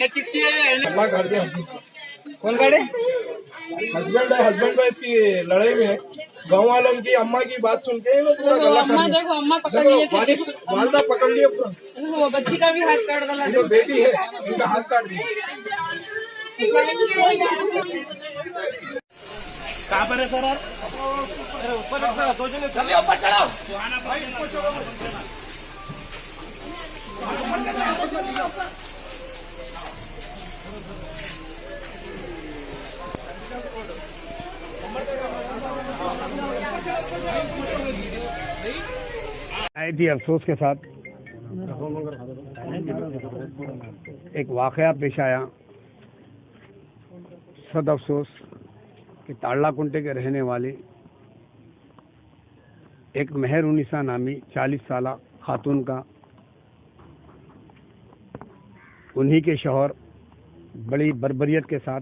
किसकी है? अल्लाह कर दिया। कौन काटे? हस्बैंड वाइफ की लड़ाई में गांव वालों की अम्मा की बात सुन के वो पूरा गला अम्मा कर देखो, अम्मा पकड़ लिए थे। वालदा पकड़ लिए पूरा। वो बच्ची का भी हाथ काट डाला। जो बेटी है उनका हाथ काट दिया। कहाँ पर है सर आप? अरे ऊपर है सर, दो जने चलिए ऊपर चढ़ो। आई थी अफसोस के साथ एक वाकया पेश आया। सद अफसोस कि ताड़ला कुंटे के रहने वाले एक मेहर उन्नीसा नामी 40 साला खातून का उन्हीं के शौहर बड़ी बर्बरियत के साथ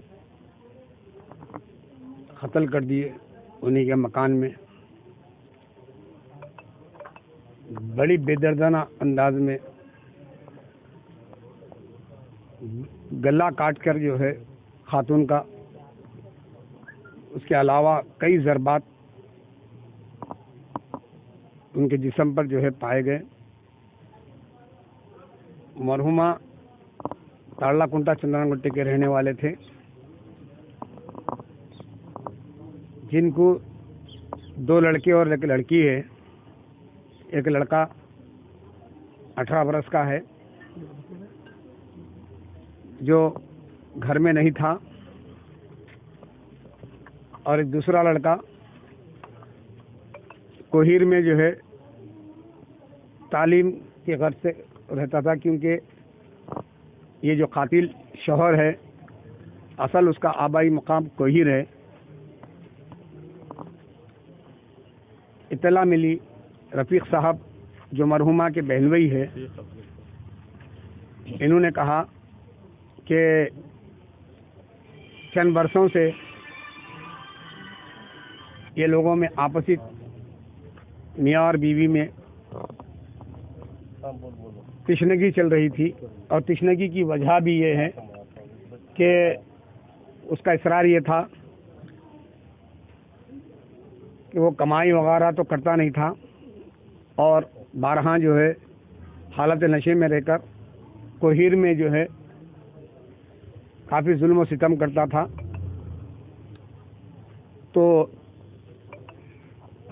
कत्ल कर दिए। उन्हीं के मकान में बड़ी बेदर्दाना अंदाज में गला काट कर जो है खातून का, उसके अलावा कई ज़रबात उनके जिस्म पर जो है पाए गए। मरहुमा ताड़ला कुंटा चंद्रानगुट्टे के रहने वाले थे, जिनको 2 लड़के और एक लड़की है। एक लड़का 18 बरस का है जो घर में नहीं था, और एक दूसरा लड़का कोहिर में जो है तालीम के गर्ज से रहता था, क्योंकि ये जो कातिल शौहर है असल उसका आबाई मकाम कोहिर है। इत्तला मिली रफ़ीक साहब जो मरहुमा के बहनवई है, इन्होंने कहा कि चंद बरसों से ये लोगों में आपसी मियाँ और बीवी में तिश्नगी चल रही थी, और तिश्नगी की वजह भी ये है कि उसका इसरार ये था कि वो कमाई वगैरह तो करता नहीं था, और बारहा जो है हालत नशे में रहकर कोहिर में जो है काफ़ी जुल्म व सितम करता था। तो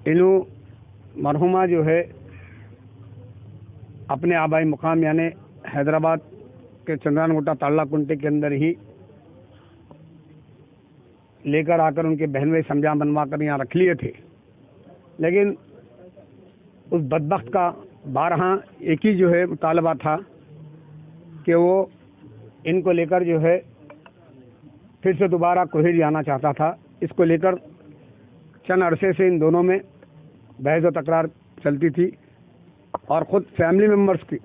इन्हों मरहुमा जो है अपने आबाई मुकाम यानी हैदराबाद के चंद्रानगुट्टा ताड़ला कुंटे के अंदर ही लेकर आकर उनके बहनवई समझा बनवा कर यहाँ रख लिए थे। लेकिन उस बदबख्त का बारहा एक ही जो है मुतालबा था कि वो इनको लेकर जो है फिर से दोबारा कोहिर जाना चाहता था। इसको लेकर चंद अरसे से इन दोनों में बहस व तकरार चलती थी, और ख़ुद फैमिली मेम्बर्स की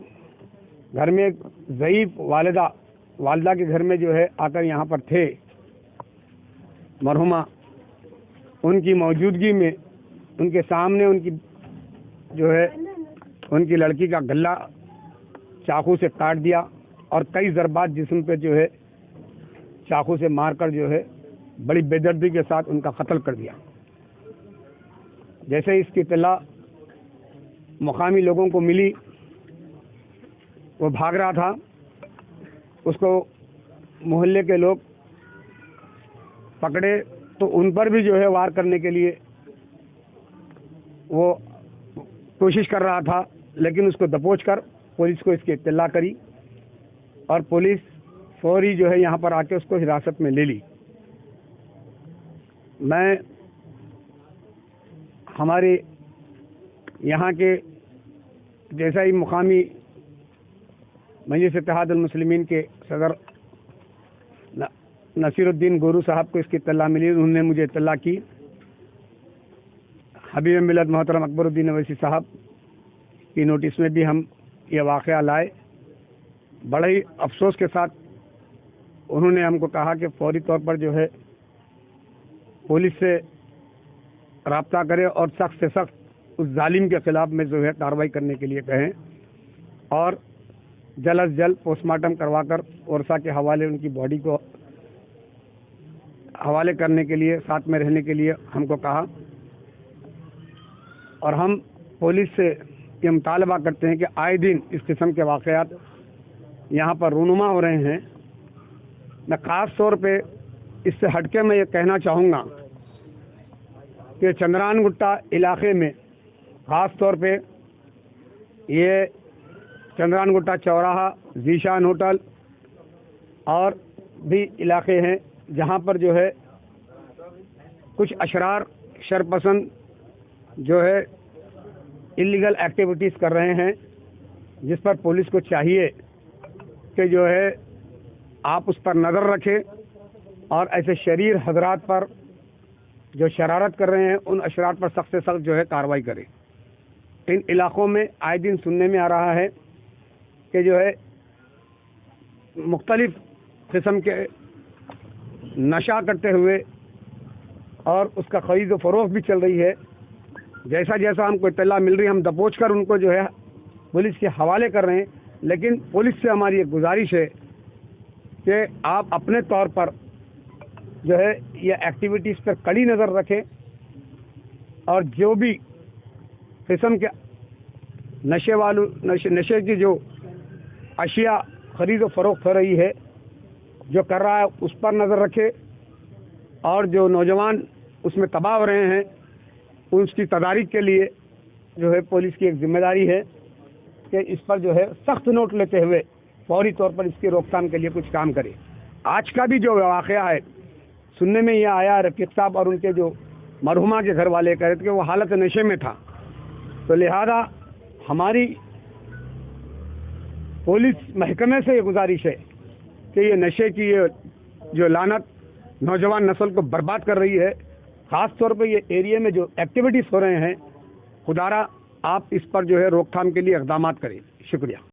घर में एक ज़ईफ़ वालिदा के घर में जो है आकर यहाँ पर थे मरहुमा, उनकी मौजूदगी में उनके सामने उनकी जो है उनकी लड़की का गला चाकू से काट दिया, और कई ज़रबात जिस्म पे जो है चाकू से मारकर जो है बड़ी बेदर्दी के साथ उनका कत्ल कर दिया। जैसे इसकी इत्तला मुकामी लोगों को मिली, वो भाग रहा था, उसको मोहल्ले के लोग पकड़े तो उन पर भी जो है वार करने के लिए वो कोशिश कर रहा था, लेकिन उसको दबोच कर पुलिस को इसकी इत्तला करी, और पुलिस फौरी जो है यहाँ पर आके उसको हिरासत में ले ली। मैं हमारे यहाँ के जैसा ही मुकामी मजलिस इत्तेहादुल मुस्लिमीन के सदर नसीरुद्दीन गोरू साहब को इसकी इत्तला मिली, उन्होंने मुझे इत्तला की। हबीब मिल्लत मोहतरम अकबरुद्दीन अवैसी साहब की नोटिस में भी हम ये वाक़या लाए। बड़े ही अफसोस के साथ उन्होंने हमको कहा कि फौरी तौर पर जो है पुलिस से रब्ता करें और सख्त से सख्त उस जालिम के खिलाफ में जो है कार्रवाई करने के लिए कहें और जल्द से जल्द पोस्टमार्टम करवाकर ओरछा के हवाले उनकी बॉडी को हवाले करने के लिए, साथ में रहने के लिए हमको कहा। और हम पुलिस से ये मुतालबा करते हैं कि आए दिन इस किस्म के वाक़यात यहाँ पर रूनुमा हो रहे हैं। मैं ख़ास तौर पे इससे हटके मैं ये कहना चाहूँगा कि चंद्रानगुट्टा इलाके में ख़ास तौर पे ये चंद्रानगुट्टा चौराहा, जीशान होटल और भी इलाके हैं जहाँ पर जो है कुछ अशरार शरपसंद जो है इलीगल एक्टिविटीज़ कर रहे हैं, जिस पर पुलिस को चाहिए कि जो है आप उस पर नज़र रखें और ऐसे शरीर हजरात पर जो शरारत कर रहे हैं उन अशरार पर सख्त से सख्त जो है कार्रवाई करें। इन इलाक़ों में आए दिन सुनने में आ रहा है कि जो है मुख्तलिफ़ किस्म के नशा करते हुए और उसका ख़रीद व फ़रोख्त भी चल रही है। जैसा जैसा हमको इत्तला मिल रही है हम दबोच कर उनको जो है पुलिस के हवाले कर रहे हैं, लेकिन पुलिस से हमारी एक गुजारिश है कि आप अपने तौर पर जो है ये एक्टिविटीज़ पर कड़ी नज़र रखें और जो भी किस्म के नशे की जो अशिया ख़रीद व फ़रोख्त हो रही है, जो कर रहा है उस पर नज़र रखे और जो नौजवान उसमें तबाह हो रहे हैं उसकी तदारीक के लिए जो है पुलिस की एक जिम्मेदारी है कि इस पर जो है सख्त नोट लेते हुए फौरी तौर पर इसकी रोकथाम के लिए कुछ काम करे। आज का भी जो वाक़या है सुनने में यह आया, रफ़ीक साहब और उनके जो मरहुमा के घर वाले कह रहे थे कि वो हालत नशे में था, तो लिहाजा हमारी पुलिस महकमे से ये गुजारिश है कि ये नशे की ये जो लानत नौजवान नस्ल को बर्बाद कर रही है, ख़ास तौर पे ये एरिया में जो एक्टिविटीज़ हो रहे हैं, खुदारा आप इस पर जो है रोकथाम के लिए इक़दामात करें। शुक्रिया।